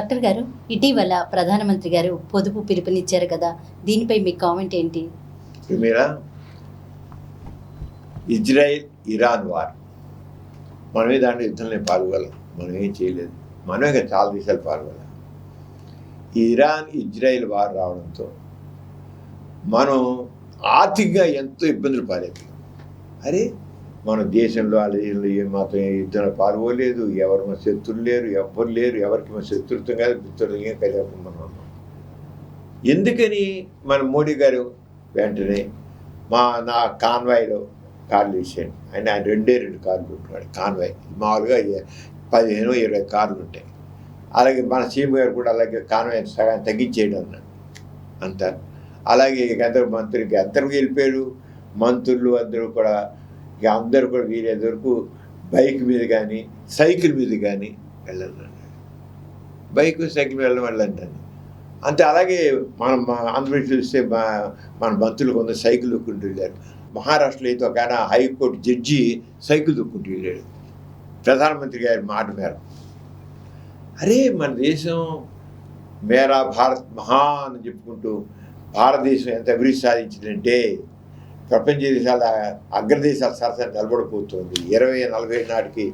Doctor గారు, ఇటీవల ప్రధానమంత్రి గారు పొదుపు పిలుపునిచ్చారు కదా, దీనిపై మీ కామెంట్ ఏంటి? మీరా ఇజ్రాయిల్ ఇరాన్ వార్, మనమే దాంట్లో యుద్ధంలో పాల్గొనాలి, మనం ఏం చేయలేదు, మనమే చాలా దేశాలు పాల్గొనాలి. ఈ ఇరాన్ ఇజ్రాయిల్ వార్ రావడంతో మనం ఆర్థికంగా ఎంతో ఇబ్బందులు పాలైపోయాం. అరే మన దేశంలో ఏమాత్రం యుద్ధంలో పాల్గొలేదు, ఎవరు మన శత్రులు లేరు, ఎవ్వరు లేరు, ఎవరికి మన శత్రుత్వం కాదు, మిత్రులుగా కలిగి మనం ఉన్నాం. ఎందుకని మన మోడీ గారు వెంటనే నా కాన్వాయ్లో కార్లు వేసాడు. ఆయన 2 కార్లు ఉంటున్నాడు కాన్వాయ్. మామూలుగా 15-20 కార్లు ఉంటాయి. అలాగే మన సీఎం గారు కూడా అలాగే కాన్వాయ్ సగం తగ్గించేయడం అన్నాడు అంతా. అలాగే అందరూ మంత్రులకి అందరికి వెళ్ళిపోయారు. మంత్రులు అందరూ కూడా అందరూ కూడా వీలైనంత వరకు బైక్ మీద కానీ సైకిల్ మీద కానీ వెళ్ళాలన్నాడు. బైక్ సైకిల్ వెళ్ళంటాను అంతే. అలాగే మనం ఆంధ్రప్రదేశ్ చూస్తే మన మంత్రులు కొంత సైకిల్ దొక్కుంటూ వెళ్ళారు. మహారాష్ట్రలో అయితే ఒక ఆయన హైకోర్టు జడ్జి సైకిల్ దొక్కుంటూ వెళ్ళాడు ప్రధానమంత్రి గారి మాట మేర. అరే మన దేశం మేరా భారత్ మహాన్ అని చెప్పుకుంటూ భారతదేశం ఎంత అభివృద్ధి సాధించిందంటే ప్రపంచ దేశాల అగ్రదేశాల సరసన నిలబడిపోతుంది. 2040 నాటికి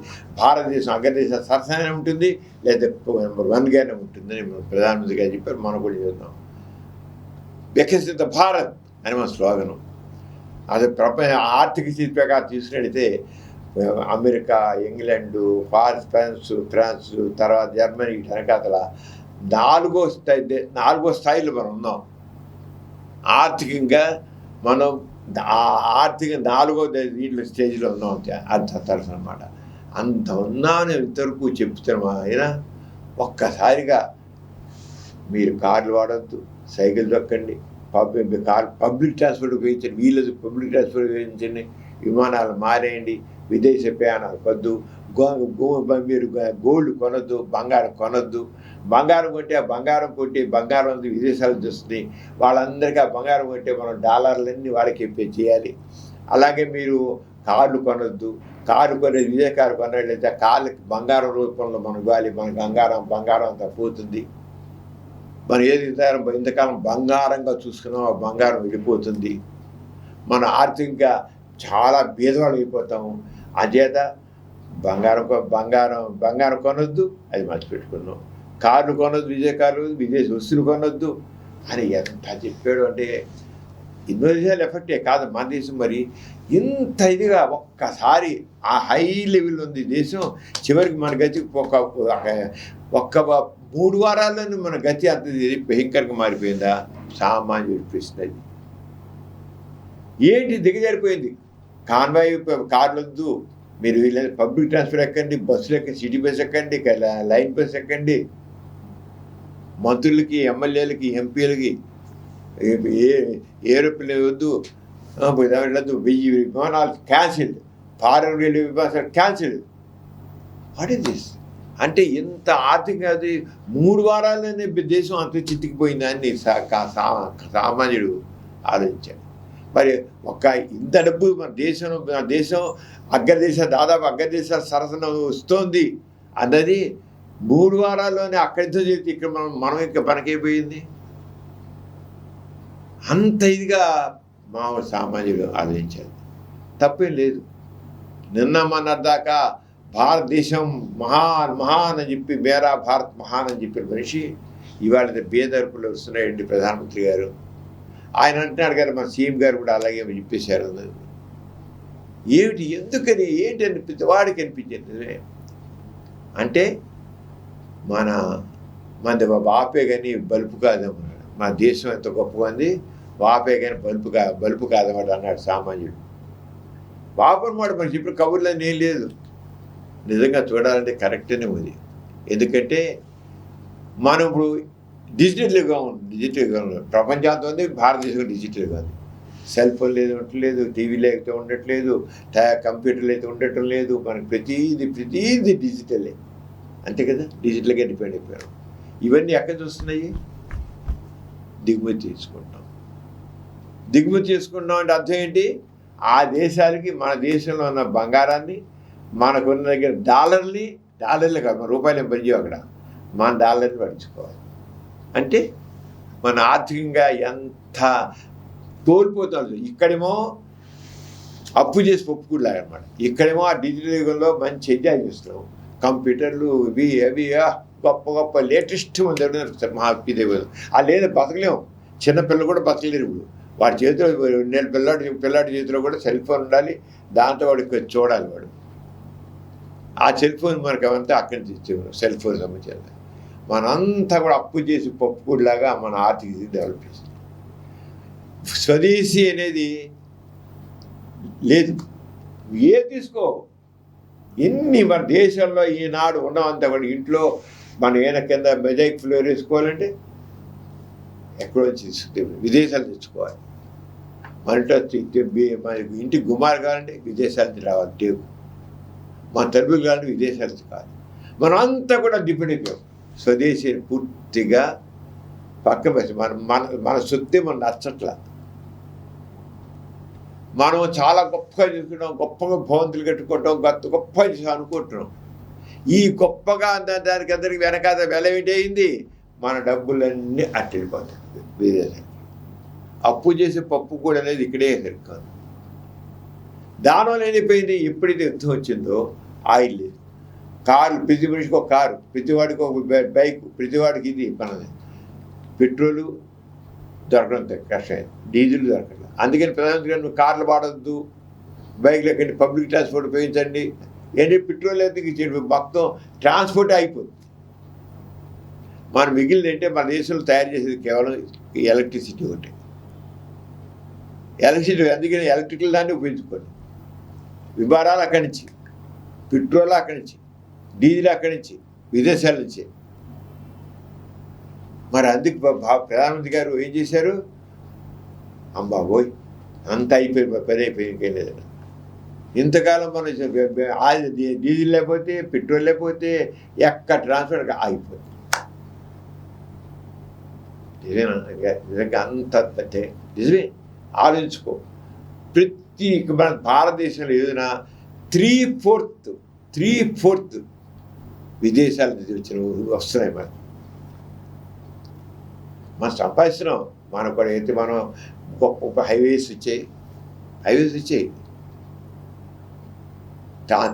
భారతదేశం అగ్రదేశాల సరసనే ఉంటుంది, లేదా నెంబర్ 1గానే ఉంటుందని ప్రధానమంత్రి గారు చెప్పారు. మనం కూడా చూద్దాం. వికసిత భారత్ అని మన స్లోగనం. అది ప్రపంచ ఆర్థిక స్థితి ప్రకారం తీసుకున్నట్టయితే అమెరికా, ఇంగ్లాండు, ఫ్రాన్స్, తర్వాత జర్మనీ, వెనకాతల 4వ స్థాయిలో మనం ఉన్నాం. ఆర్థికంగా మనం ఆర్థికంగా 4వ దీంట్లో స్టేజ్లో ఉన్నాం. అర్థతరఫు అనమాట. అంత ఉన్నామని ఇంతవరకు చెప్తున్నాం. ఆయన ఒక్కసారిగా మీరు కార్లు వాడద్దు, సైకిల్ దొక్కండి, పబ్లిక్ ట్రాన్స్పోర్ట్ ఉపయోగించండి, వీళ్ళది పబ్లిక్ ట్రాన్స్పోర్ట్ ఉపయోగించండి, విమానాలు మారేయండి, విదేశీ ప్రయాణాలు వద్దు, మీరు గోల్డ్ కొనొద్దు, బంగారం కొనొద్దు. బంగారం కొంటే ఆ బంగారం కొట్టి బంగారం విదేశాలకు వస్తుంది. వాళ్ళందరికీ ఆ బంగారం కొంటే మనం డాలర్లన్నీ వాళ్ళకి పే చేయాలి. అలాగే మీరు కార్లు కొనొద్దు, కారు కొనేది విదేశీ కారు కొనట్లయితే కార్లకి బంగారం రూపంలో మనం ఇవ్వాలి. మన బంగారం అంతా పోతుంది. మనం ఏది ఇంతకాలం బంగారంగా చూసుకున్నాం, ఆ బంగారం వెళ్ళిపోతుంది. మన ఆర్థికంగా చాలా బీదవాళ్ళు అయిపోతాము. అచేత బంగారం కొనొద్దు, అది మర్చిపెట్టుకున్నాం. కార్లు కొనొద్దు, విదేశీ వస్తువులు కొనొద్దు అని ఎంత చెప్పాడు. అంటే ఇండోనేషియాలో ఎఫెక్టే కాదు మన దేశం. మరి ఇంత ఇదిగా ఒక్కసారి ఆ హై లెవెల్ ఉంది దేశం. చివరికి మన గతి ఒక్క 3 వారాల్లోనే మన గతి అంత భయంకరంగా మారిపోయిందా? సామాన్యుడి ప్రశ్న అది. ఏంటి దిగజారిపోయింది? కాన్వాయ్ కార్లు వద్దు, మీరు వీళ్ళని పబ్లిక్ ట్రాన్స్పోర్ట్ ఎక్కండి, బస్సులు ఎక్కండి, సిటీ బస్ ఎక్కండి, లైన్ బస్ ఎక్కండి. మంత్రులకి, ఎమ్మెల్యేలకి, ఎంపీలకి ఏరోప్లేన్ వద్దు, వెళ్ళొద్దు. 1000 విమానాలు క్యాన్సిల్డ్, ఫారెన్ రైల్వే విమానాలు క్యాన్సిల్డ్. What is this? అంటే ఎంత ఆర్థికంగా అది 3 వారాల్లోనే దేశం అంత చితికిపోయిందని సామాన్యుడు ఆలోచించాడు. మరి ఇంత డబ్బు మన దేశం దాదాపు అగ్రదేశాల సరసన వస్తోంది అన్నది 3 వారాల్లోనే అక్కడితో చేసి ఇక్కడ మనం ఇంకా మనకైపోయింది. అంత ఇదిగా సామాన్యుడు ఆలోచించారు. తప్పేం లేదు. నిన్న మొన్నటిదాకా భారతదేశం మహాన్ అని చెప్పి మేరా భారత్ మహాన్ అని చెప్పిన మనిషి ఇవాళ బేదర్పులు వస్తున్నాయండి ప్రధానమంత్రి గారు. ఆయన అంటున్నాడు కదా, మన సీఎం గారు కూడా అలాగే చెప్పేశారు. ఏమిటి, ఎందుకని, ఏంటి అనిపించింది వాడికి అనిపించింది. అంటే మనది వాపే కానీ బలుపు కాదన్నాడు. మన దేశం ఎంత గొప్పగా ఉంది, వాపే కానీ బలుపు కాదన్నాడు అన్నాడు సామాన్యుడు. వాపు అనమాట మనకి ఇప్పుడు కబుర్లో ఏం లేదు. నిజంగా చూడాలంటే కరెక్ట్గానే ఉంది. ఎందుకంటే మనం ఇప్పుడు డిజిటల్గా ఉంది. ప్రపంచంతో ఉంది, భారతదేశం డిజిటల్గా ఉంది. సెల్ ఫోన్లు అయితే ఉండట్లేదు, టీవీలు అయితే ఉండట్లేదు, కంప్యూటర్లు అయితే ఉండటం లేదు. మనకి ప్రతీది డిజిటలే. అంతే కదా, డిజిటల్గా డిపెండ్ అయిపోయారు. ఇవన్నీ ఎక్కడ చూస్తున్నాయి? దిగుమతి చేసుకుంటాం అంటే అర్థం ఏంటి? ఆ దేశాలకి మన దేశంలో ఉన్న బంగారాన్ని, మనకున్న దగ్గర డాలర్లు కాదు, మన రూపాయలు పనిచేయవు అక్కడ, మన డాలర్ని పడుచుకోవాలి. అంటే మన ఆర్థికంగా ఎంత కోల్పోతాం. ఇక్కడేమో అప్పు చేసి ఒప్పుకులాగా అనమాట. ఇక్కడేమో ఆ డిజిటల్ యుగంలో మంచి ఎంజాయ్ చేస్తున్నాం. కంప్యూటర్లు ఇవి అవి గొప్ప గొప్ప లేటెస్ట్ ఉంది మా ఇదే. ఆ లేదు బతకలేము. చిన్నపిల్లలు కూడా బతకలేరు. ఇప్పుడు వాడి చేతిలో 2 నెలల పిల్లాడి చేతిలో కూడా సెల్ ఫోన్ ఉండాలి. దాంతో వాడికి చూడాలి. వాడు ఆ సెల్ ఫోన్ మనకు అవంతా అక్కడి నుంచి ఇచ్చేవారు. సెల్ ఫోన్ సంబంధించి మనంతా కూడా అప్పు చేసి పప్పులాగా మన ఆర్థిక డెవలప్ చేస్తాం. స్వదేశీ అనేది లేదు. తీసుకో ఎన్ని మన దేశంలో ఈనాడు ఉన్నవంతా కూడా ఇంట్లో మనం ఏమైనా కింద మెజాయిక్ ఫ్లోర్ వేసుకోవాలంటే ఎక్కడో విదేశాలు తెచ్చుకోవాలి. మన ఇంటికి గుమ్మారు కావాలంటే విదేశాల నుంచి రావాలి. టేకు మన తలుపులు కావాలంటే విదేశాల నుంచి కావాలి. మనం అంతా కూడా డిపెండ్ అయిపోయాం. స్వదేశీ పూర్తిగా పక్క మన సొత్తే మనం నచ్చట్లా. మనం చాలా గొప్పగా చేసుకుంటాం, గొప్పగా భవంతులు కట్టుకుంటాం, గొప్పగా చేసి అనుకుంటున్నాం. ఈ గొప్పగా దానికి అందరికి వెనకాల వెల ఏంటయింది? మన డబ్బులన్నీ అట్టెళ్ళిపోతాయి విదేశాలు. అప్పు చేసే పప్పు కూడా అనేది ఇక్కడే సరికాదు. దానివల్ల ఏమైపోయింది? ఎప్పుడైతే యుద్ధం వచ్చిందో ఆయిల్ లేదు. కారు ప్రతి మనిషికి ఒక కారు, ప్రతివాడికి ఒక బైక్, ప్రతివాడికి ఇది మనది. పెట్రోలు దొరకడం కష్టం, డీజిల్ దొరకడం. అందుకని ప్రధానమంత్రి గారు కార్లు వాడద్దు, బైక్లు ఎక్కండి, పబ్లిక్ ట్రాన్స్పోర్ట్ ఉపయోగించండి. ఏంటంటే పెట్రోల్ ఎందుకు మొత్తం ట్రాన్స్పోర్ట్ అయిపోతుంది. మన మిగిలిన అంటే మన దేశంలో తయారు చేసేది కేవలం ఎలక్ట్రిసిటీ ఒకటి. ఎలక్ట్రిసిటీ అందుకని ఎలక్ట్రికల్ దాన్ని ఉపయోగించుకోండి. విమానాలు అక్కడి నుంచి, పెట్రోల్ అక్కడి నుంచి, డీజిల్ అక్కడి నుంచి, విదేశాల నుంచి. మరి అందుకు ప్రధానమంత్రి గారు ఏం చేశారు? అంబాబోయ్ అంత అయిపోయి పని అయిపోయి. ఇంతకాలం మనం డీజిల్ లేకపోతే, పెట్రోల్ లేకపోతే ఎక్కడ ట్రాన్స్ఫర్ అయిపోతుంది. నిజంగా అంత నిజమే. ఆలోచించుకో. ప్రతి మన భారతదేశంలో ఏదైనా 3/4 విదేశాల నుంచి వచ్చిన వస్తున్నాయి. మనం సంపాదిస్తున్నాం. మనం కూడా అయితే మనం గొప్ప హైవేస్ వచ్చాయి.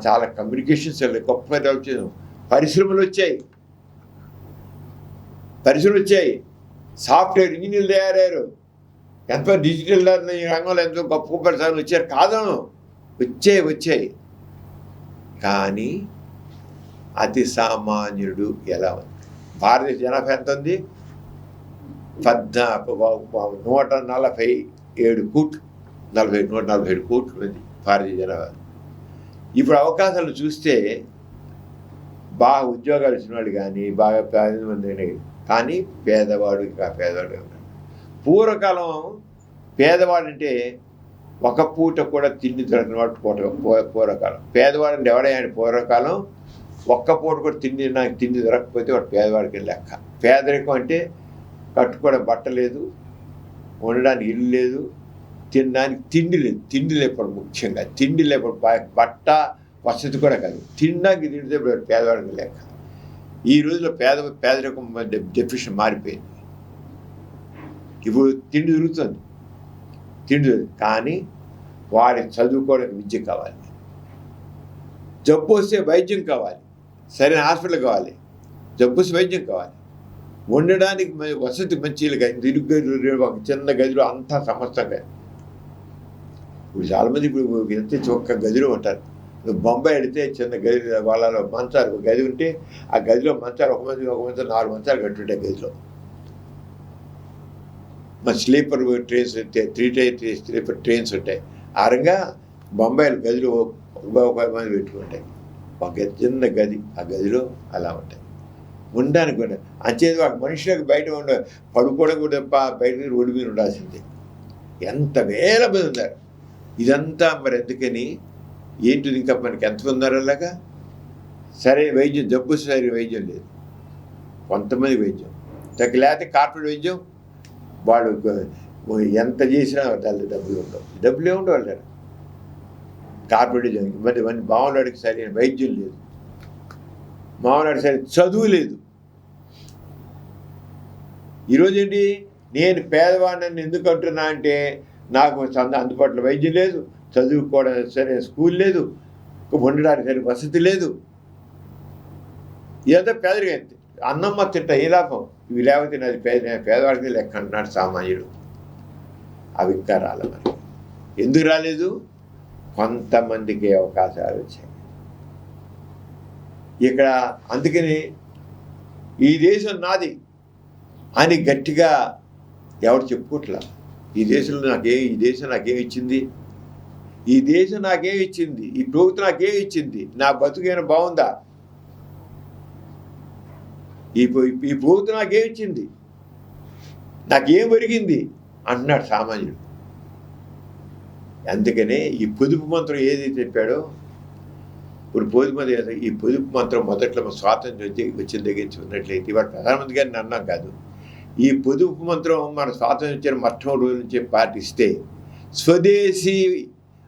చాలా కమ్యూనికేషన్స్ గొప్ప డెవలప్ చేసాం. పరిశ్రమలు వచ్చాయి. సాఫ్ట్వేర్ ఇంజనీర్లు తయారయ్యారు. ఎంతో డిజిటల్ రంగంలో ఎంతో గొప్ప పరిశ్రమలు వచ్చారు. కాదు, వచ్చాయి. కానీ అతి సామాన్యుడు ఎలా ఉంది? భారతదేశ జనాభా ఎంత ఉంది? 147 కోట్లు, 147 కోట్లు ఉంది భారతీయ జనాభా. ఇప్పుడు అవకాశాలు చూస్తే బాగా ఉద్యోగాలు ఇచ్చిన వాళ్ళు కానీ, బాగా 10 మంది కానీ పేదవాడు ఉన్నాడు. పూర్వకాలం పేదవాడు అంటే ఒక పూట కూడా తిండి దొరికిన వాడు పూర్వకాలం. పేదవాడు అంటే ఎవడైనా పూర్వకాలం ఒక్క పూట కూడా తిండి దొరకకపోతే వాడు పేదవాడికి లెక్క. పేదరికం అంటే కట్టుకోవడం బట్ట లేదు, ఉండడానికి ఇల్లు లేదు, తినడానికి తిండి లేకపోవడం. ముఖ్యంగా తిండి లేకపోవడం, బట్ట వసతి కూడా కాదు, తినడానికి తిండితే పేదవాడికి లెక్క. ఈ రోజులో పేదరికం డెఫినేషన్ మారిపోయింది. ఇప్పుడు తిండి దొరుకుతుంది, కానీ వాడి చదువుకోవడానికి విద్య కావాలి, జబ్బు వస్తే వైద్యం కావాలి, సరైన హాస్పిటల్ కావాలి, జబ్బు వస్తే వైద్యం కావాలి, ఉండడానికి వసతి మంచి ఒక చిన్న గదిలో అంతా సమస్తంగా. ఇప్పుడు చాలామంది ఇప్పుడు ఎంత ఒక్క గదిలో ఉంటారు. బొంబాయి వెళితే చిన్న గది, వాళ్ళలో మంచాలు ఒక గది ఉంటే ఆ గదిలో మంచాలు ఒక మంచం 4 మంచాలు కట్టుంటాయి గదిలో. మన sleeper trains 3 tier sleeper trains ఉంటాయి. ఆ రంగా బొంబాయిలో గదిలో ఒక మంది పెట్టుకుంటాయి. ఒక చిన్న గది, ఆ గదిలో అలా ఉంటాయి. ఉండడానికి కూడా అంచేది ఒక మనుషులకు బయట పడుకోవడం కూడా తప్ప బయట రోడ్డు మీద ఉండాల్సిందే. ఎంత వేల మంది ఉన్నారు. ఇదంతా మరి ఎందుకని ఏంటిది? ఇంకా మనకి ఎంతమంది ఉన్నారు అలాగా? సరైన వైద్యం, జబ్బు సరైన వైద్యం లేదు. కొంతమంది వైద్యం లేకపోతే కార్పొరేట్ వైద్యం, వాళ్ళు ఎంత చేసినా వాళ్ళు డబ్బులు ఉండవు వాళ్ళు. కార్పొరేట్ వైద్యం మరి మామూలుడికి సరైన వైద్యం లేదు, మామూలుడికి సరైన చదువు లేదు. ఈరోజు ఏంటి, నేను పేదవాడిని ఎందుకు అంటున్నా అంటే నాకు అందుబాటులో వైద్యం లేదు, చదువుకోవడం సరే స్కూల్ లేదు, ఉండడానికి సరే వసతి లేదు. ఇదంతా పేదరికం. అన్నమ్మ తింట ఏ లాభం, ఇవి లేకపోతే నాది పేదవాడికి లెక్క అంటున్నాడు సామాన్యుడు. అవి ఇంకా రాలే. మరి ఎందుకు రాలేదు? కొంతమందికి అవకాశాలు వచ్చాయి ఇక్కడ. అందుకని ఈ దేశం నాది అని గట్టిగా ఎవరు చెప్పుకోవట్లా. ఈ దేశం నాకేం ఇచ్చింది, ఈ దేశం నాకేం ఇచ్చింది, ఈ ప్రభుత్వం నాకేం ఇచ్చింది, నా బతుకైనా బాగుందా, ఈ ప్రభుత్వం నాకేం ఇచ్చింది, నాకేం ఒరిగింది అంటున్నాడు సామాన్యుడు. అందుకనే ఈ పొదుపు మంత్రం ఏదైతే చెప్పాడో, ఇప్పుడు ఈ పొదుపు మంత్రం మొదట్లో స్వాతంత్రం వచ్చిన దగ్గర నుంచి ఉన్నట్లయితే, ఇవాళ ప్రధానమంత్రి గారిని అన్నాం కాదు, ఈ పొదుపు మంత్రం మన స్వాతంత్రం వచ్చిన మొట్టమొదటి రోజు నుంచి పాటిస్తే, స్వదేశీ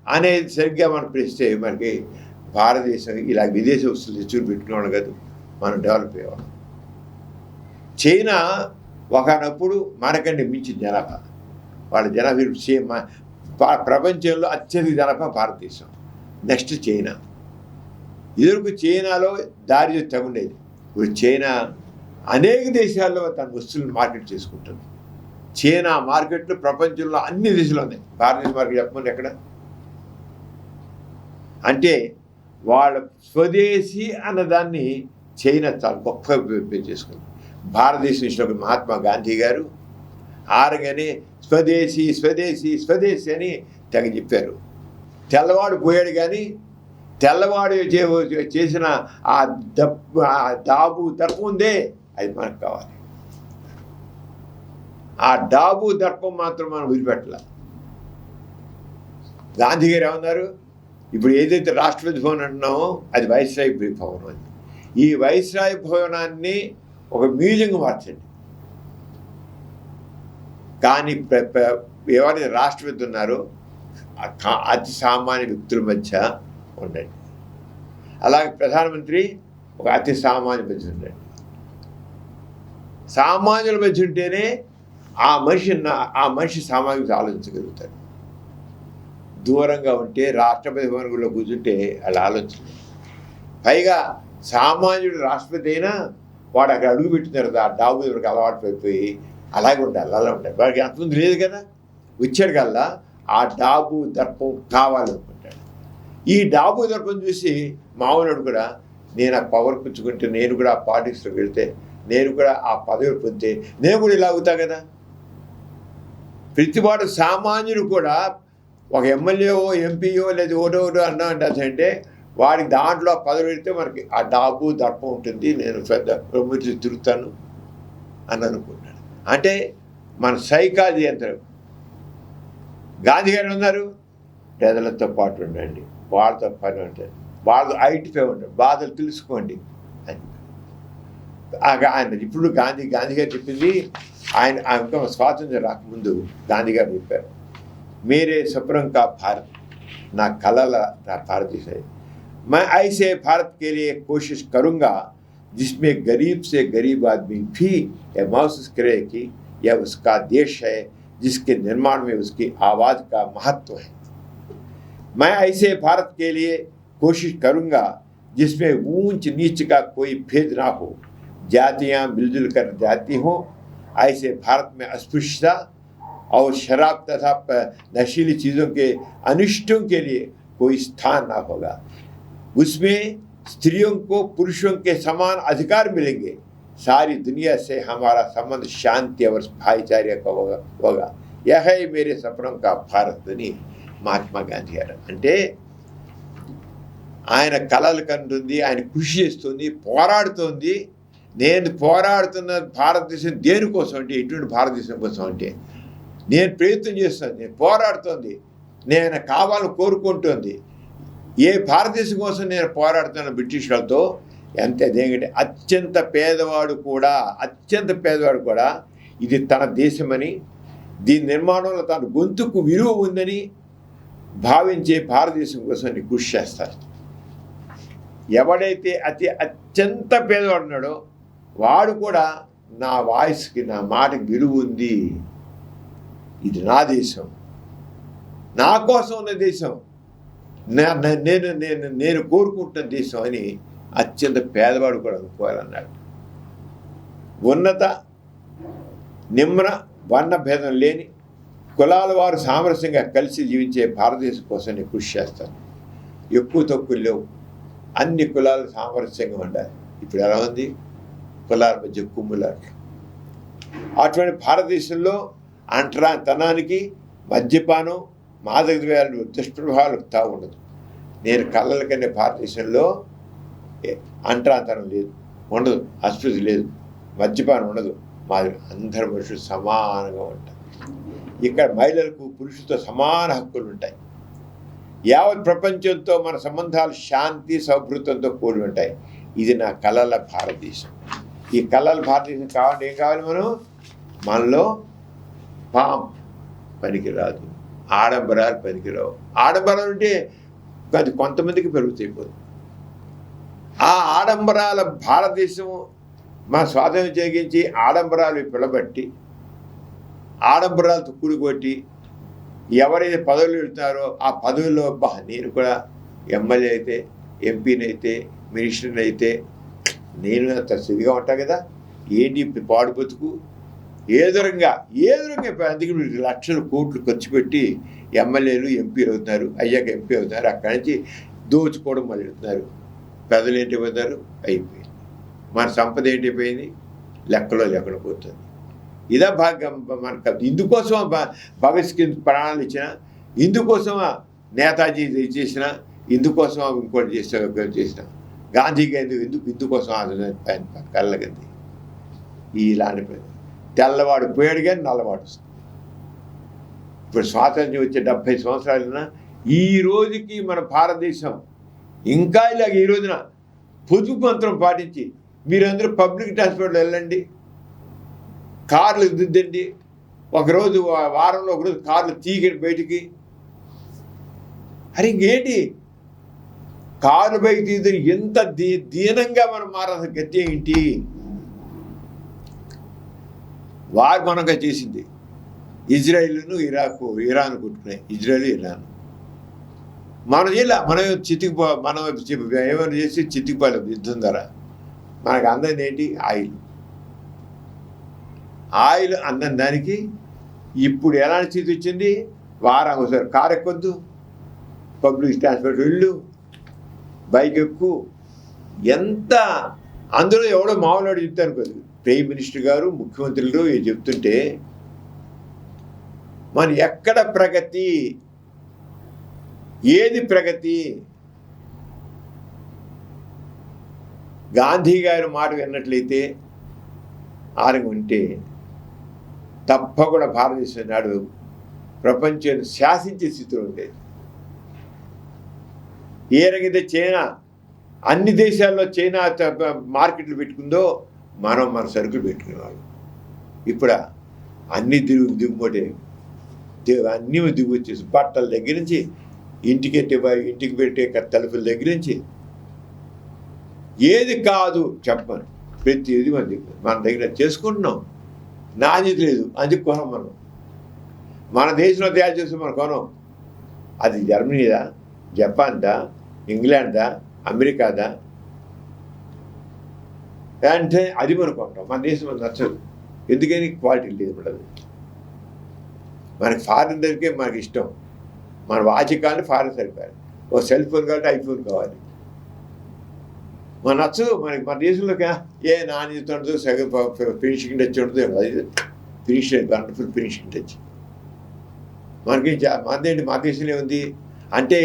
అనేది సరిగ్గా మనం పిలిస్తే మనకి భారతదేశం ఇలా విదేశ వస్తువులు తెచ్చుకుని పెట్టుకునేవాడు కాదు, మనం డెవలప్ అయ్యేవాళ్ళం. చైనా ఒకనప్పుడు మనకంటే మించిన జనాభా, వాళ్ళ జనాభా ప్రపంచంలో అత్యధిక జనాభా భారతదేశం, నెక్స్ట్ చైనా. ఇదివరకు చైనాలో దారిద్ర్యం తగుండేది. ఇప్పుడు చైనా అనేక దేశాల్లో తన వస్తువులను మార్కెట్ చేసుకుంటుంది. చైనా మార్కెట్లు ప్రపంచంలో అన్ని దేశాలు ఉన్నాయి. భారతదేశ మార్కెట్ చెప్పమని ఎక్కడ అంటే వాళ్ళ స్వదేశీ అన్నదాన్ని చైనా చాలా గొప్పగా ఉపయోగం చేసుకుంది. భారతదేశం ఇచ్చిన మహాత్మా గాంధీ గారు ఆరగానే స్వదేశీ స్వదేశీ స్వదేశీ అని తెగ చెప్పారు. తెల్లవాడు పోయాడు, కానీ తెల్లవాడు చేసిన ఆ డాబు దర్పం ఉందే, అది మనకు కావాలి. ఆ డాబు దర్పం మాత్రం మనం వదిలిపెట్టాల. గాంధీ గారు ఏమన్నారు, ఇప్పుడు ఏదైతే రాష్ట్రపతి భవన్ అంటున్నామో అది వైస్రాయ్ భవనం. అని ఈ వైస్రాయ్ భవనాన్ని ఒక మ్యూజియంగా మార్చండి. కానీ ఎవరైతే రాష్ట్రపతి ఉన్నారో అతి సామాన్య వ్యక్తుల మధ్య ఉండండి, అలాగే ప్రధానమంత్రి ఒక అతి సామాన్య మధ్య ఉండండి. సామాన్యుల మధ్య ఉంటేనే ఆ మనిషి సామాన్యులు ఆలోచించగలుగుతాడు. దూరంగా ఉంటే రాష్ట్రపతి భవనంలో కూర్చుంటే అలా ఆలోచించలేదు. పైగా సామాన్యుడు రాష్ట్రపతి అయినా వాడు అక్కడ అడుగు పెట్టిన తర్వాత ఆ డాబు ఎవరికి అలవాటు పడిపోయి అలాగే ఉండాలి, అలా ఉండాలి. వాడికి అంతమంది లేదు కదా, వచ్చాడు కల్లా ఆ డాబు దర్పం కావాలనుకుంటాడు. ఈ డాబు దర్పం చూసి మామూలుడు కూడా నేను ఆ పవర్ పుచ్చుకుంటే, నేను కూడా ఆ పాలిటిక్స్లోకి వెళ్తే, నేను కూడా ఆ పదవి పొందితే నేను కూడా ఇలా అవుతా కదా. ప్రతివాడు సామాన్యుడు కూడా ఒక ఎమ్మెల్యేఓ ఎంపీఓ లేదా ఓటో అన్నా అంటే వాడికి దాంట్లో పదవి పెడితే మనకి ఆ డాబు దర్పం ఉంటుంది, నేను పెద్ద ప్రముఖి తిరుగుతాను అని అనుకుంటాను. అంటే మన సైకాలజీ ఎంత. గాంధీ గారు ఉన్నారు, పేదలతో పాటు ఉండండి, వాళ్ళతో పని ఉంటుంది, వాళ్ళు ఐటీపై ఉంటారు, బాధలు తెలుసుకోండి అని ఆయన. ఇప్పుడు గాంధీ గారు చెప్పింది ఆయన స్వాతంత్రం రాకముందు గాంధీ గారు చెప్పారు, మేరే సప్నం కా భారత్, నా కలల భారతదేశం. मैं ऐसे भारत के लिए कोशिश करूँगा जिसमें गरीब से गरीब आदमी भी यह महसूस करे कि यह उसका देश है, जिसके निर्माण में उसकी आवाज़ का महत्व है. मैं ऐसे भारत के लिए कोशिश करूँगा जिसमें ऊंच नीच का कोई भेद ना हो, जातियाँ मिलजुल कर जाती हों. ऐसे भारत में अस्पृश्यता और शराब तथा नशीली चीज़ों के अनिष्टों के लिए कोई स्थान ना होगा. उसमें स्त्रियों को पुरुषों के समान अधिकार मिलेंगे. सारी दुनिया से हमारा संबंध शांति और भाईचारे का होगा. यह है मेरे सपनों का भारत అని మహాత్మా గాంధీ గారు. అంటే ఆయన కలలు కంటుంది, ఆయన కృషి చేస్తుంది, పోరాడుతోంది. నేను పోరాడుతున్న భారతదేశం దేనికోసం అంటే, ఎటువంటి భారతదేశం కోసం అంటే నేను ప్రయత్నం చేస్తుంది, నేను పోరాడుతోంది, నేను కావాలని కోరుకుంటోంది. ఏ భారతదేశం కోసం నేను పోరాడుతున్న బ్రిటిష్ వాళ్ళతో ఎంత అదేంటంటే అత్యంత పేదవాడు కూడా ఇది తన దేశమని, దీని నిర్మాణంలో తన గొంతుకు విలువ ఉందని భావించే భారతదేశం కోసం కృషి చేస్తారు. ఎవడైతే అత్యంత పేదవాడు ఉన్నాడో వాడు కూడా నా వాయిస్కి, నా మాటకి విలువ ఉంది. ఇది నా దేశం, నా కోసం ఉన్న దేశం, నేను కోరుకుంటున్న దేశం అని అత్యంత పేదవాడు కూడా అనుకోవాలన్నాడు. ఉన్నత నిమ్న వర్ణ భేదం లేని కులాల వారు సామరస్యంగా కలిసి జీవించే భారతదేశం కోసం నేను కృషి చేస్తాను. ఎక్కువ తక్కువ లేవు, అన్ని కులాలు సామరస్యంగా ఉండాలి. ఇప్పుడు ఎలా ఉంది? కులాల మధ్య కుమ్ములాట్లు. అటువంటి భారతదేశంలో అంటరానితనానికి, మద్యపానం, మాదక ద్రవ్యాలు దుష్ప్రభావాలకు తావు ఉండదు. నేను కళ్ళల కన్నా భారతదేశంలో అంటరానితనం లేదు, ఉండదు, అస్పృశ్యత లేదు, మద్యపానం ఉండదు. మాది అందరు మనుషులు సమానంగా ఉంటారు. ఇక్కడ మహిళలకు పురుషులతో సమాన హక్కులు ఉంటాయి. యావత్ ప్రపంచంతో మన సంబంధాలు శాంతి సౌభృతంతో కూడి ఉంటాయి. ఇది నా కళల భారతదేశం. ఈ కళల భారతదేశం కావాలంటే ఏం కావాలి? మనలో పనికిరాదు, ఆడంబరాలు పనికిరావు. ఆడంబరాలు ఉంటే అది కొంతమందికి పెరుగుతాయి. ఆ ఆడంబరాల భారతదేశం మన స్వాతంత్రం చేయించి ఆడంబరాలు పిలబట్టి, ఆడంబరాలతో కూడుకొట్టి ఎవరైతే పదవులు వెళ్తారో ఆ పదవుల్లో నేను కూడా ఎమ్మెల్యే అయితే, ఎంపీని అయితే, మినిస్టర్ని అయితే నేను అంత స్థితిగా ఉంటాను కదా. ఏంటి పాడు బతుకు? ఏదరంగా అందుకే లక్షల కోట్లు ఖర్చు పెట్టి ఎమ్మెల్యేలు ఎంపీలు అవుతున్నారు, అయ్యాక ఎంపీ అవుతున్నారు. అక్కడి నుంచి దోచుకోవడం మొదలు పెడుతున్నారు. పెదలు ఏంటి పోతారు? అయిపోయింది. మన సంపద ఏంటైపోయింది? లెక్కలో లేకుండా పోతుంది. ఇదా భాగ్యం మనకు. ఇందుకోసం భగత్ సింగ్ ప్రాణాలు ఇచ్చిన, ఇందుకోసమా నేతాజీ చేసిన, ఇందుకోసమా ఇంకోటి చేసిన, గాంధీ గాంధీ ఇందుకోసం కళ్ళగంది. ఇలాంటి తెల్లవాడు పోయాడు కానీ నల్లవాడు వస్తుంది. ఇప్పుడు స్వాతంత్ర్యం వచ్చే 70 సంవత్సరాలైనా ఈ రోజుకి మన భారతదేశం ఇంకా ఇలాగ ఈ రోజున పొదుపు మంత్రం పాటించి మీరందరూ పబ్లిక్ ట్రాన్స్పోర్ట్లో వెళ్ళండి, కార్లు దిద్దండి. ఒకరోజు వారంలో ఒకరోజు కార్లు తీగండి బయటికి. అరే ఇంకేంటి కార్లు బయట తీద్దని ఎంత దీనంగా మనం మారాల్సిన గతి ఏంటి? వారు మనగా చేసింది ఇజ్రాయిల్ను ఇరాన్ కొట్టుకున్నాయి. ఇజ్రాయిల్ ఇరాన్ మనం ఏమైనా చేసి చితికిపోలేం యుద్ధం ద్వారా. మనకు అందరిది ఏంటి? ఆయిల్ అందని దానికి ఇప్పుడు ఎలాంటి స్థితి వచ్చింది? వారం ఒకసారి కారు ఎక్కొద్దు, పబ్లిక్ ట్రాన్స్పోర్ట్ వెళ్ళు, బైక్ ఎక్కు. ఎంత అందులో ఎవడో మామూలు చెప్తాను కదా, ప్రైమ్ మినిస్టర్ గారు, ముఖ్యమంత్రులు చెప్తుంటే మన ఎక్కడ ప్రగతి? ఏది ప్రగతి? గాంధీ గారి మాట విన్నట్లయితే ఆరంగం ఉంటే తప్పకుండా భారతదేశం నాడు ప్రపంచాన్ని శాసించే స్థితిలో ఉండేది. ఏ రకంగా చైనా అన్ని దేశాల్లో చైనా మార్కెట్లు పెట్టుకుందో మన సరుకులు పెట్టుకునేవాళ్ళు. ఇప్పుడు అన్ని దిగుబడి అన్నీ దిగువచ్చేసి బట్టల దగ్గర నుంచి ఇంటికి పెట్టే తలుపుల దగ్గర నుంచి ఏది కాదు చెప్పను, ప్రతిది మన దగ్గర చేసుకుంటున్నాం. నాణ్యత లేదు, అది కొనం. మన దేశంలో తయారు చేస్తే మనం కొనం. అది జర్మనీదా, జపాన్దా, ఇంగ్లాండ్దా, అమెరికాదా అంటే అది మనం కొంటాం. మన దేశం మనకు నచ్చదు. ఎందుకని? క్వాలిటీ లేదు. ఉండదు. మనకి ఫారిన్ దగ్గరికే మనకి ఇష్టం. మన వాచ్ కావాలంటే ఫారిన్ సరిపోయాలి, ఓ సెల్ ఫోన్ కావాలంటే ఐఫోన్ కావాలి. మన నచ్చదు మనకి. మన దేశంలోకి ఏ నాణ్యత ఉండదు, సగం ఫినిషింగ్ టచ్ ఉండదు. అది ఫినిషింగ్ వండర్ఫుల్ ఫినిషింగ్ టచ్. మనకి మనదేంటి? మా దేశంలో ఉంది అంటే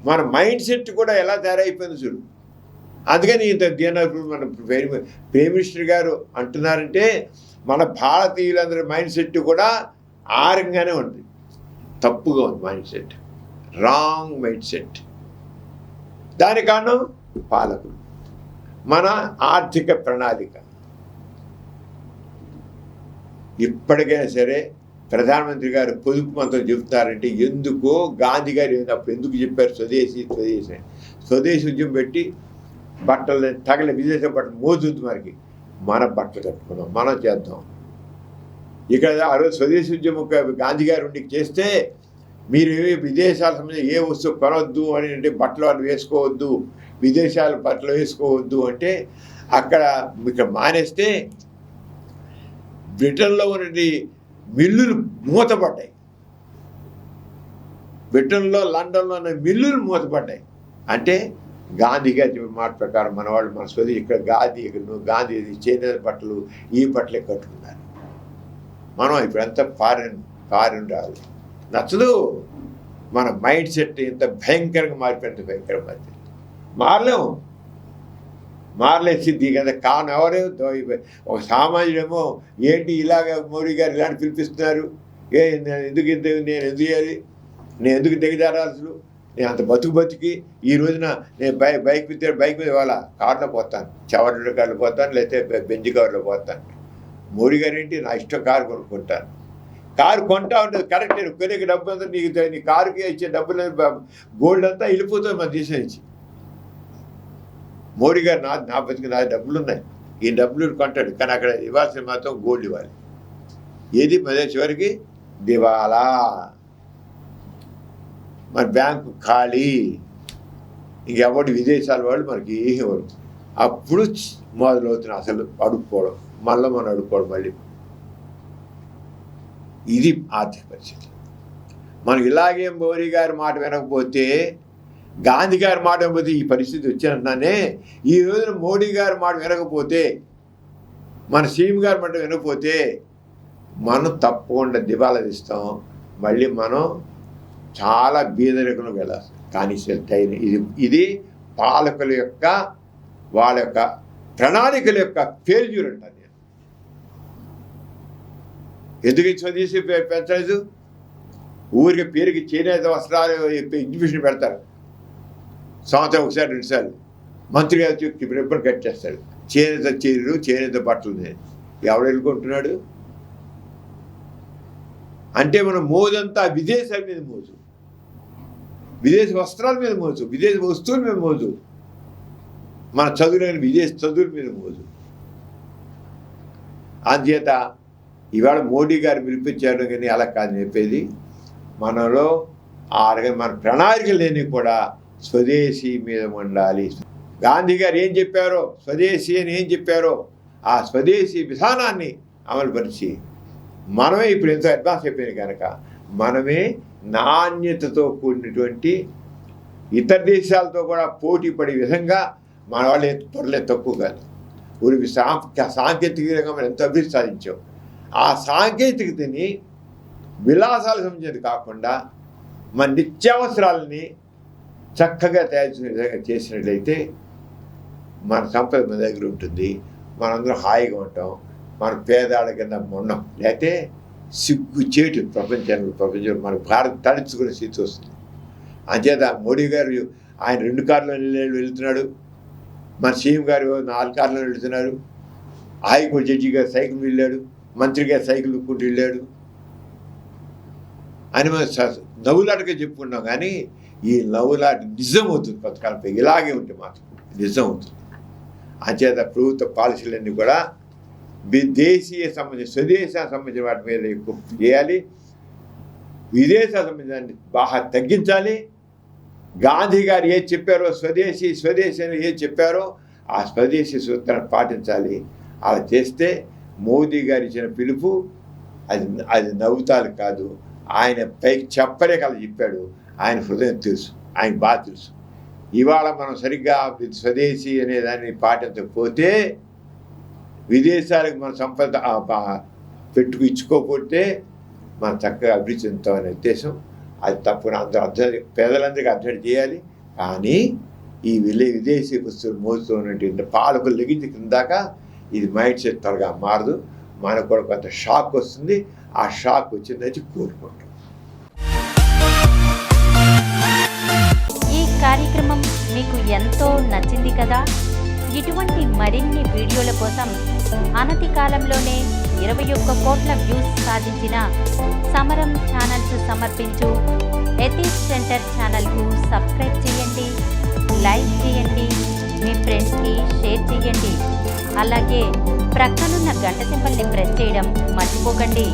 మన మైండ్ సెట్ కూడా ఎలా తయారైపోయింది చూడు. అందుకని ఇంత మన ప్రైమ్ మినిస్టర్ గారు అంటున్నారంటే మన భారతీయులందరి మైండ్ సెట్ కూడా ఆరంగానే ఉంది. తప్పుగా ఉంది mind set, wrong mind set. దాని కారణం పాలకులు, మన ఆర్థిక ప్రణాళిక. ఇప్పటికైనా సరే ప్రధానమంత్రి గారు పొదుపు మంత్రం చెబుతారంటే ఎందుకో గాంధీ గారు అప్పుడు ఎందుకు చెప్పారు? స్వదేశీ ఉద్యమం పెట్టి బట్టలు తగల విదేశీ బట్టలు మోజుద్దు. మన బట్టలు కట్టుకుందాం, మనం చేద్దాం. ఇక్కడ ఆ రోజు స్వదేశీ ఉద్యమం గాంధీ గారు ఉండి చేస్తే మీరు విదేశాల సంబంధించి ఏ వస్తువు కొనవద్దు అని అంటే బట్టలు అని వేసుకోవద్దు, విదేశాల బట్టలు వేసుకోవద్దు అంటే అక్కడ ఇక్కడ మానేస్తే బ్రిటన్లో ఉన్నటువంటి మిల్లులు మూతపడ్డాయి. బ్రిటన్లో, లండన్లో ఉన్న మిల్లులు మూతపడ్డాయి. అంటే గాంధీ గారి మాట ప్రకారం మన వాళ్ళు మన స్వదేశీ ఇక్కడ గాంధీ చేనేత బట్టలు ఈ బట్టలే కట్టుకున్నారు. మనం ఇప్పుడంతా ఫారిన్ రావాలి. నచ్చదు. మన మైండ్ సెట్ ఎంత భయంకరంగా మారిపోయింది, భయంకరంగా మారిపోయింది. మారలేసింది కదా. కాను ఎవరు ఒక సామాన్యుడేమో ఏంటి ఇలాగ మోడీ గారు ఇలాంటి పిలిపిస్తున్నారు, నేను ఎందుకు చేయాలి, నేను ఎందుకు దిగజారాల్సి, నేను అంత బతికి ఈ రోజున నేను బైక్ మీద ఇవాళ కార్లో పోతాను, చవరి కార్లో పోతాను, లేకపోతే బెంజ్ కార్లో పోతాను. మోడీ గారు ఏంటి నా ఇష్టం కారు కొనుక్కుంటాను. కారు కొంటా ఉంటుంది కరెక్ట్. కొనే డబ్బు అంతా నీ కారుకి ఇచ్చే డబ్బులు గోల్డ్ అంతా వెళ్ళిపోతుంది మన దేశం నుంచి. మోడీ గారు నా బతికి నా డబ్బులు ఉన్నాయి, ఈ డబ్బులు కొంటాడు, కానీ అక్కడ ఇవ్వాల్సిన మాత్రం గోల్డ్ ఇవ్వాలి. ఏది మన చివరికి దివాలా, మన బ్యాంకు ఖాళీ, ఇంకెవరి విదేశాల వాళ్ళు మనకి ఇవ్వరు. అప్పుడు మొదలవుతున్న అసలు అడుక్కోవడం, మళ్ళీ మనం అడుక్కోవడం. మళ్ళీ ఇది ఆర్థిక పరిస్థితి. మనం ఇలాగే మోడీ గారి మాట వినకపోతే, గాంధీ గారి మాట వినకపోతే ఈ పరిస్థితి వచ్చినట్టునే. ఈ రోజున మోడీ గారి మాట వినకపోతే, మన సీఎం గారి మాట వినకపోతే మనం తప్పకుండా దివాలా తీస్తాం. మళ్ళీ మనం చాలా బీదరికంలో వెళ్ళాలి. కానీ ఇది పాలకుల యొక్క వాళ్ళ యొక్క ప్రణాళికల యొక్క ఫెయిల్యూర్ అంటాను నేను. ఎందుకు స్వదేశీ పెంచలేదు? ఊరికి పేరుకి చేనేత వస్త్రాలు ఎగ్జిబిషన్ పెడతారు, సంవత్సరం ఒకసారి 2 సార్లు. మంత్రి గారు రిబ్బన్ కట్ చేస్తాడు, చేనేత చీరలు చేనేత బట్టలు. ఎవడు వెళ్ళుకుంటున్నాడు అంటే మనం మోజంతా విదేశాల మీద మోజు, విదేశీ వస్త్రాల మీద మోజు, విదేశీ వస్తువుల మీద మోజు, మన చదువులేని విదేశీ చదువుల మీద మోజు. అందుచేత ఇవాళ మోడీ గారు పిలిపించారు కానీ అలా కాదు చెప్పేది. మనలో మన ప్రణాళిక లేని కూడా స్వదేశీ మీద ఉండాలి. గాంధీ గారు ఏం చెప్పారో, స్వదేశీ అని ఏం చెప్పారో ఆ స్వదేశీ విధానాన్ని అమలుపరిచి మనమే ఇప్పుడు ఎంతో అడ్వాన్స్ అయిపోయింది కనుక మనమే నాణ్యతతో కూడినటువంటి ఇతర దేశాలతో కూడా పోటీ పడే విధంగా మన వాళ్ళు త్వరలే తక్కువ కాదు. ఊరికి సాంకేతికంగా మనం ఎంతో అభివృద్ధి సాధించాం. ఆ సాంకేతికతని విలాసాలు సంబంధించినది కాకుండా మన నిత్యావసరాలని చక్కగా తయారు చేసే విధంగా చేసినట్లయితే మన సంపద మన దగ్గర ఉంటుంది, మనందరం హాయిగా ఉంటాం, మన పేదాళ్ళ కింద ఉండం. లేకపోతే సిగ్గుచేటు ప్రపంచంలో మన భారత్ తలెత్తుకునే స్థితి వస్తుంది. అంచేత మోడీ గారు ఆయన 2 కార్లో వెళ్తున్నాడు, మన సీఎం గారు 4 కార్లో వెళ్తున్నారు, హైకోర్టు జడ్జి గారు సైకిల్ వెళ్ళాడు, మంత్రి గారు సైకిల్ దుక్కుంటూ వెళ్ళాడు అని మనం నవ్వులాటగా చెప్పుకున్నాం. కానీ ఈ నవ్వులాట నిజం అవుతుంది కొంతకాలంపై. ఇలాగే ఉంటే మాత్రం నిజం అవుతుంది. అంచేత ప్రభుత్వ పాలసీలన్నీ కూడా స్వదేశానికి సంబంధించిన వాటి మీద ఎక్కువ చేయాలి, విదేశాలకు సంబంధించిన బాగా తగ్గించాలి. గాంధీ గారు ఏది చెప్పారో స్వదేశీ అని ఏది చెప్పారో ఆ స్వదేశీ సూత్రాన్ని పాటించాలి. అలా చేస్తే మోదీ గారు ఇచ్చిన పిలుపు అది నవ్వుతాలు కాదు, ఆయన పైకి చెప్పలే కల చెప్పాడు. ఆయన హృదయం తెలుసు, ఆయన బాగా తెలుసు. ఇవాళ మనం సరిగ్గా స్వదేశీ అనే దాన్ని పాటించకపోతే, విదేశాలకు మన సంపద ఇచ్చుకోకపోతే మనం చక్కగా అభివృద్ధి చెందుతామనే ఉద్దేశం. అది తప్పున అందరూ పేదలందరికీ అర్థం చేయాలి. కానీ ఈ విదేశీ వస్తువులు మోస్తూ ఉన్నటువంటి పాలకులు లెగించి కిందాక ఇది మైండ్ సెట్ త్వరగా మారదు. మనకు కూడా కొంత షాక్ వస్తుంది. ఆ షాక్ వచ్చిందని కోరుకుంటాం. ఈ కార్యక్రమం మీకు ఎంతో నచ్చింది కదా. ఇటువంటి మరిన్ని వీడియోల కోసం అనతి కాలంలోనే 21 కోట్ల వ్యూస్ సాధించిన సమరం ఛానల్స్ సమర్పించు ఎథిక్స్ సెంటర్ ఛానల్కు సబ్స్క్రైబ్ చేయండి, లైక్ చేయండి, మీ ఫ్రెండ్స్కి షేర్ చేయండి. అలాగే ప్రక్కనున్న గంట సింబల్ని ప్రెస్ చేయడం మర్చిపోకండి.